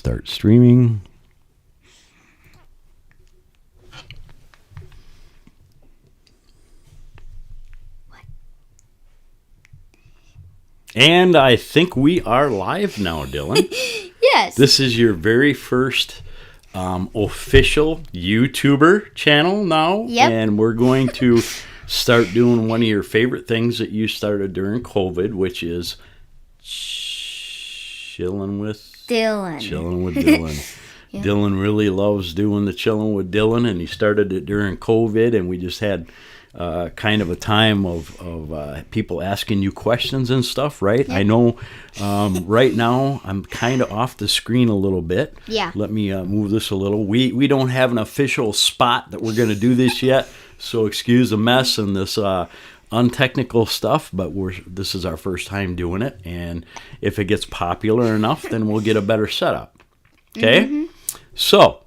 start streaming. And I think we are live now, Dylan. Yes. This is your very first official YouTuber channel now. Yep. And we're going to start doing one of your favorite things that you started during COVID, which is chilling with Dylan. Chillin with Dylan. Yeah. Dylan really loves doing the Chillin with Dylan, and he started it during COVID, and we just had kind of a time of people asking you questions and stuff, right? Yeah. I know right now I'm kind of off the screen a little bit. Yeah. Let me move this a little. We don't have an official spot that we're going to do this yet, so excuse the mess and this untechnical stuff, but this is our first time doing it, and if it gets popular enough, then we'll get a better setup. Okay? Mm-hmm. So,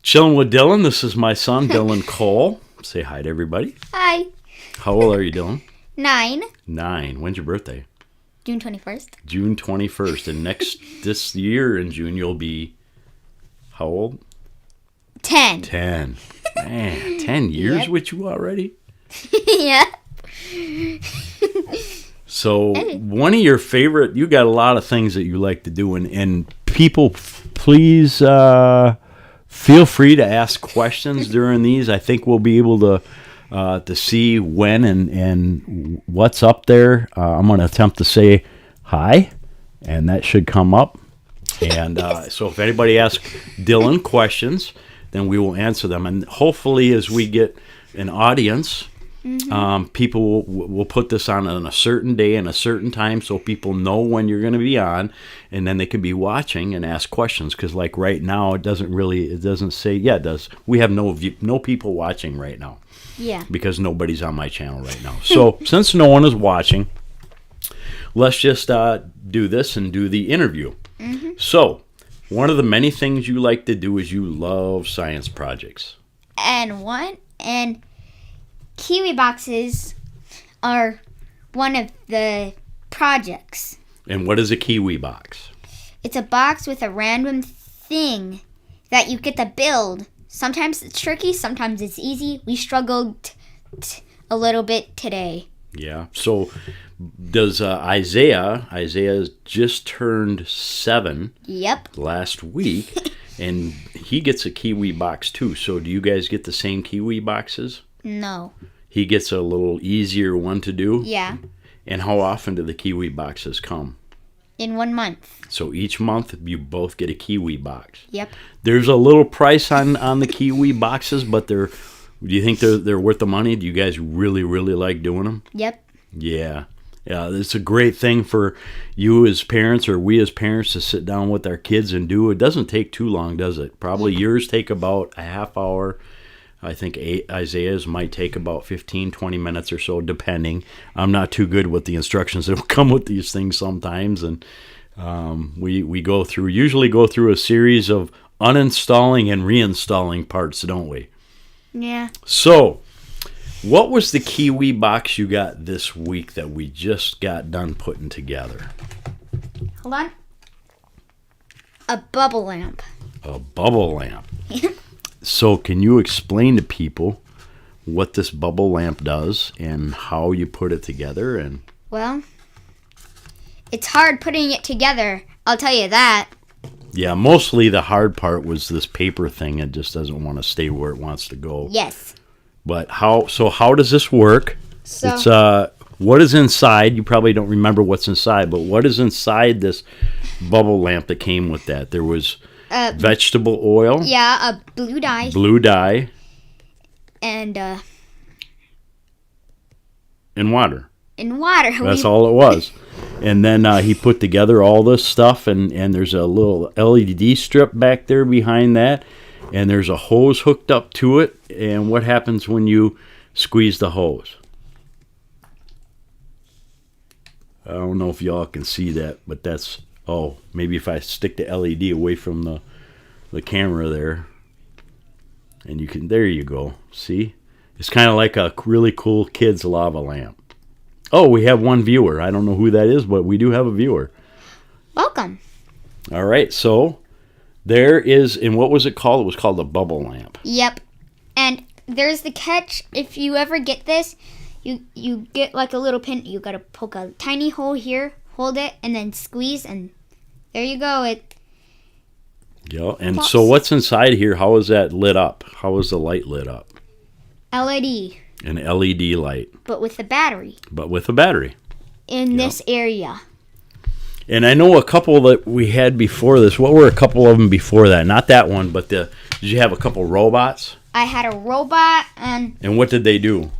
Chillin with Dylan. This is my son, Dylan Cole. Say hi to everybody. Hi. How old are you, Dylan? 9. 9. When's your birthday? June 21st. June 21st. And this year in June, you'll be how old? 10. 10. Man, 10 years with you already? Yeah. So, one of your favorite, you got a lot of things that you like to do, and people, please feel free to ask questions during these. I think we'll be able to see when and what's up there. I'm going to attempt to say hi, and that should come up. And so if anybody asks Dylan questions, then we will answer them. And hopefully as we get an audience, people will put this on a certain day and a certain time so people know when you're going to be on, and then they can be watching and ask questions, because like right now it doesn't say. Yeah, it does. We have no people watching right now. Yeah, because nobody's on my channel right now. So since no one is watching, let's just do this and do the interview. So one of the many things you like to do is you love science projects, and Kiwi Boxes are one of the projects. And what is a Kiwi Box? It's a box with a random thing that you get to build. Sometimes it's tricky, sometimes it's easy. We struggled a little bit today. Yeah. So does Isaiah just turned 7 last week, and he gets a Kiwi Box too. So do you guys get the same Kiwi Boxes? No. He gets a little easier one to do? Yeah. And how often do the Kiwi Boxes come? In 1 month. So each month you both get a Kiwi Box. Yep. There's a little price on the Kiwi Boxes, but do you think they're worth the money? Do you guys really, really like doing them? Yep. Yeah. Yeah, it's a great thing for you as parents, or we as parents, to sit down with our kids and do. It doesn't take too long, does it? Probably yours take about a half hour. I think Isaiah's might take about 15, 20 minutes or so, depending. I'm not too good with the instructions that will come with these things sometimes. And we usually go through a series of uninstalling and reinstalling parts, don't we? Yeah. So, what was the Kiwi Box you got this week that we just got done putting together? Hold on. A bubble lamp. A bubble lamp. So can you explain to people what this bubble lamp does and how you put it together? And well, it's hard putting it together, I'll tell you that. Yeah, mostly the hard part was this paper thing. It just doesn't want to stay where it wants to go. Yes. But how does this work? So, it's what is inside? You probably don't remember what's inside, but what is inside this bubble lamp that came with that? There was vegetable oil. Yeah, a blue dye. Blue dye. And water. And water. That's all it was. And then he put together all this stuff, and there's a little LED strip back there behind that, and there's a hose hooked up to it. And what happens when you squeeze the hose? I don't know if y'all can see that, but that's... Oh, maybe if I stick the LED away from the camera there, and you can, there you go. See? It's kind of like a really cool kid's lava lamp. Oh, we have one viewer. I don't know who that is, but we do have a viewer. Welcome. All right, so There is, and what was it called? It was called a bubble lamp. Yep. And there's the catch. If you ever get this, you get like a little pin. You gotta poke a tiny hole here, hold it, and then squeeze, and there you go. It. Yeah. And pops. so what's inside here? How is that lit up? How is the light lit up? LED. An LED light. But with a battery. In this area. And I know a couple that we had before this. What were a couple of them before that? Not that one, but did you have a couple robots? I had a robot and. And what did they do?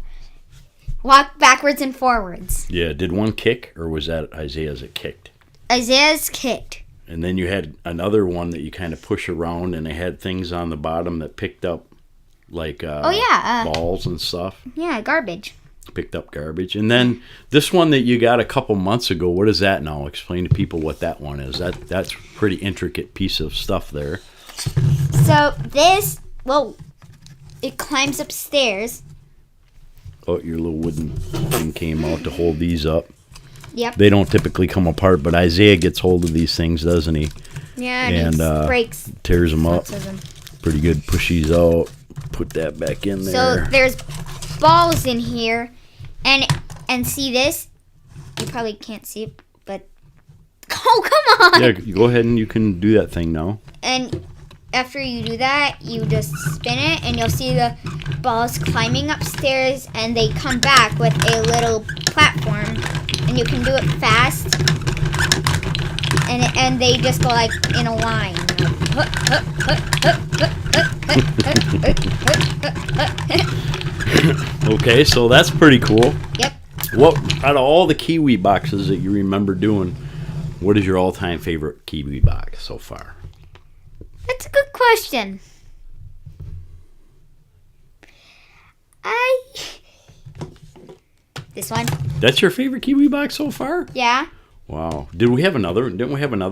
Walk backwards and forwards. Yeah, did one kick, or was that Isaiah's that kicked? Isaiah's kicked. And then you had another one that you kind of push around, and they had things on the bottom that picked up, like balls and stuff. Yeah, garbage. Picked up garbage. And then this one that you got a couple months ago, what is that now? Explain to people what that one is. That's a pretty intricate piece of stuff there. So this, it climbs upstairs. Oh, your little wooden thing came out to hold these up. Yep. They don't typically come apart, but Isaiah gets hold of these things, doesn't he? Yeah, and he breaks. Tears them up. Pretty good. Push these out. Put that back in there. So there's balls in here, and see this? You probably can't see it, but oh, come on! Yeah, go ahead and you can do that thing now. And after you do that, you just spin it, and you'll see the balls climbing upstairs, and they come back with a little platform, and you can do it fast, and they just go like in a line. Okay, so that's pretty cool. Yep. What out of all the Kiwi boxes that you remember doing, what is your all-time favorite Kiwi box so far? That's a good question. This one. That's your favorite Kiwi box so far? Yeah. Wow. Didn't we have another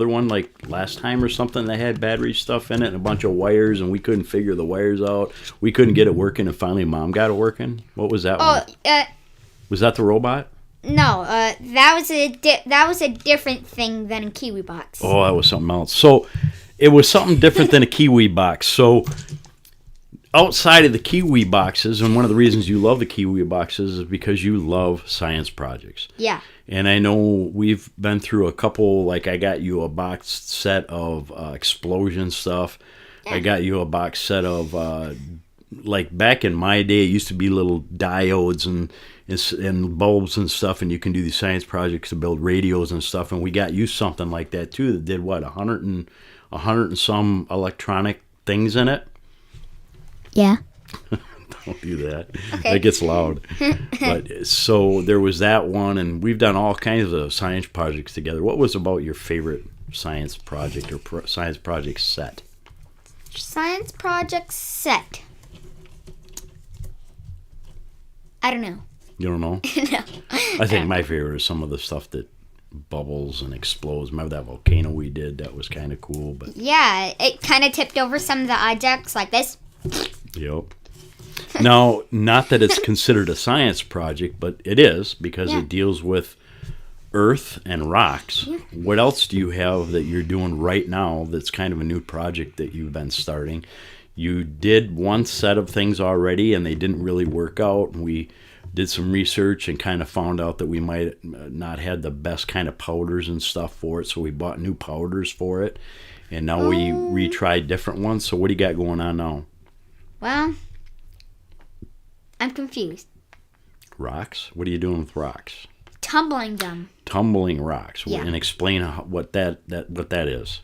one like last time or something that had battery stuff in it and a bunch of wires, and we couldn't figure the wires out? We couldn't get it working, and finally Mom got it working? What was that one? Was that the robot? No, that was a different thing than a Kiwi box. Oh, that was something else. So it was something different than a Kiwi box. So outside of the Kiwi boxes, and one of the reasons you love the Kiwi boxes is because you love science projects. Yeah. And I know we've been through a couple, like I got you a box set of explosion stuff. Yeah. I got you a box set of, like back in my day, it used to be little diodes and bulbs and stuff, and you can do these science projects to build radios and stuff. And we got you something like that too that did what, 100 and some electronic things in it. Yeah. Don't do that. Okay. That gets loud. But so there was that one, and we've done all kinds of science projects together. What was about your favorite science project or science project set? Science project set. I don't know. You don't know? No. I think my favorite is some of the stuff that bubbles and explodes. Remember that volcano we did? That was kind of cool. But yeah, it kind of tipped over some of the objects like this. Yep. Now, not that it's considered a science project, but it is because it deals with Earth and rocks. Yeah. What else do you have that you're doing right now that's kind of a new project that you've been starting? You did one set of things already, and they didn't really work out. And we did some research and kind of found out that we might not had the best kind of powders and stuff for it, so we bought new powders for it. And now we retried different ones. So what do you got going on now? Well, I'm confused. Rocks? What are you doing with rocks? Tumbling them. Tumbling rocks. Yeah. And explain what that is.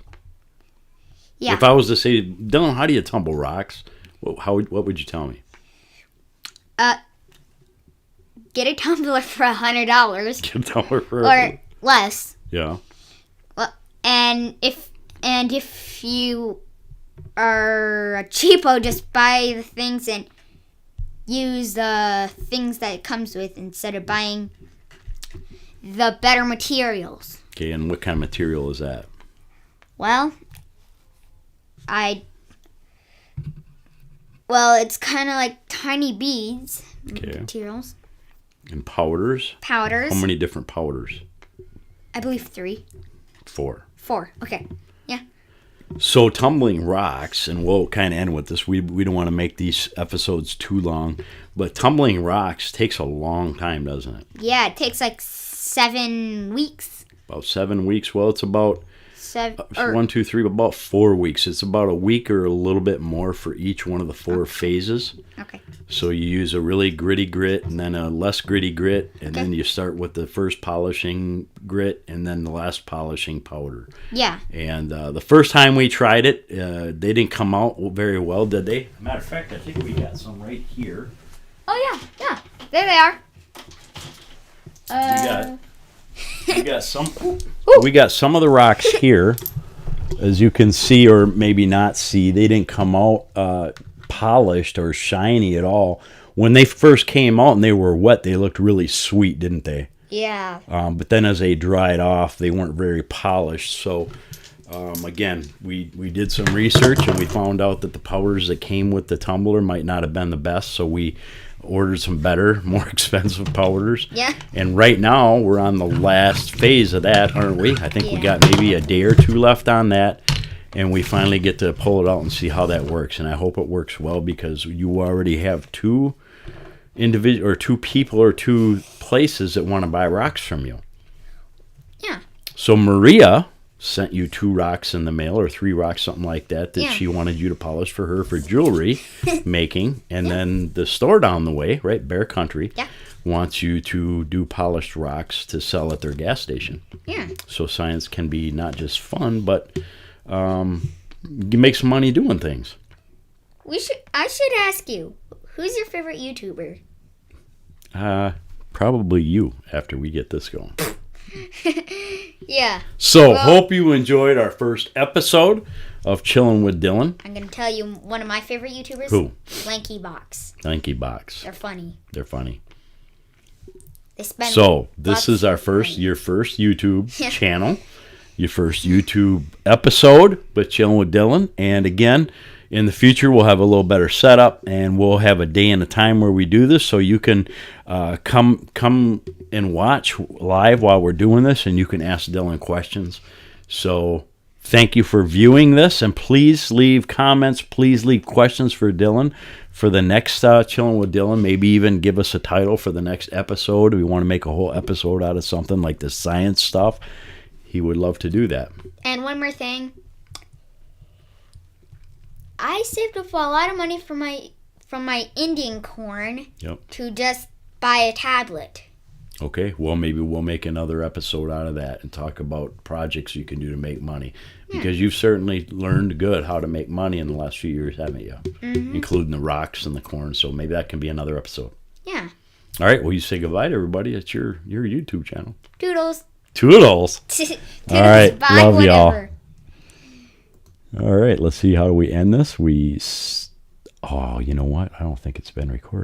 Yeah. If I was to say, Dylan, how do you tumble rocks? What would you tell me? Get a tumbler for $100. Get a tumbler for or less. Yeah. Well, and if you are a cheapo, just buy the things and use the things that it comes with instead of buying the better materials. Okay, and what kind of material is that? Well, it's kind of like tiny beads materials. And powders? Powders. How many different powders? I believe 3. 4. 4, okay. Yeah. So tumbling rocks, and we'll kind of end with this. We don't want to make these episodes too long, but tumbling rocks takes a long time, doesn't it? Yeah, it takes like 7 weeks. About 7 weeks. Well, it's about 1, 2, 3, about 4 weeks. It's about a week or a little bit more for each one of the 4 phases. Okay. So you use a really gritty grit and then a less gritty grit, and then you start with the first polishing grit and then the last polishing powder. Yeah. And the first time we tried it, they didn't come out very well, did they? Matter of fact, I think we got some right here. Oh, yeah. There they are. We got some. We got some of the rocks here, as you can see or maybe not see. They didn't come out polished or shiny at all. When they first came out and they were wet, they looked really sweet, didn't they? Yeah. But then as they dried off, they weren't very polished. So again, we did some research and we found out that the powders that came with the tumbler might not have been the best. So we ordered some better, more expensive powders. Yeah. And right now we're on the last phase of that, aren't we? I think we got maybe a day or 2 left on that, and we finally get to pull it out and see how that works. And I hope it works well, because you already have 2 people or 2 places that want to buy rocks from you. Yeah. So Maria sent you 2 rocks in the mail, or 3 rocks, something like that she wanted you to polish for her for jewelry making. And then the store down the way, right, Bear Country, wants you to do polished rocks to sell at their gas station. Yeah. So science can be not just fun, but you make some money doing things. I should ask you, who's your favorite YouTuber? Probably you, after we get this going. Yeah. So, hope you enjoyed our first episode of Chillin' with Dylan. I'm going to tell you one of my favorite YouTubers. Who? Kiwi Box. Kiwi Box. They're funny. They spend So, this is your first YouTube channel, your first YouTube episode with Chillin' with Dylan. And again, in the future, we'll have a little better setup, and we'll have a day and a time where we do this, so you can come and watch live while we're doing this, and you can ask Dylan questions. So thank you for viewing this, and please leave comments, please leave questions for Dylan for the next Chillin' with Dylan. Maybe even give us a title for the next episode. We want to make a whole episode out of something like the science stuff. He would love to do that. And one more thing. I saved up a lot of money from my Indian corn to just buy a tablet. Okay, well, maybe we'll make another episode out of that and talk about projects you can do to make money. Because you've certainly learned good how to make money in the last few years, haven't you? Mm-hmm. Including the rocks and the corn. So maybe that can be another episode. Yeah. All right, well, you say goodbye to everybody. It's your YouTube channel. Toodles. Toodles. All right, bye, love whatever. y'all. All right, let's see. How do we end this? Oh, you know what? I don't think it's been recorded.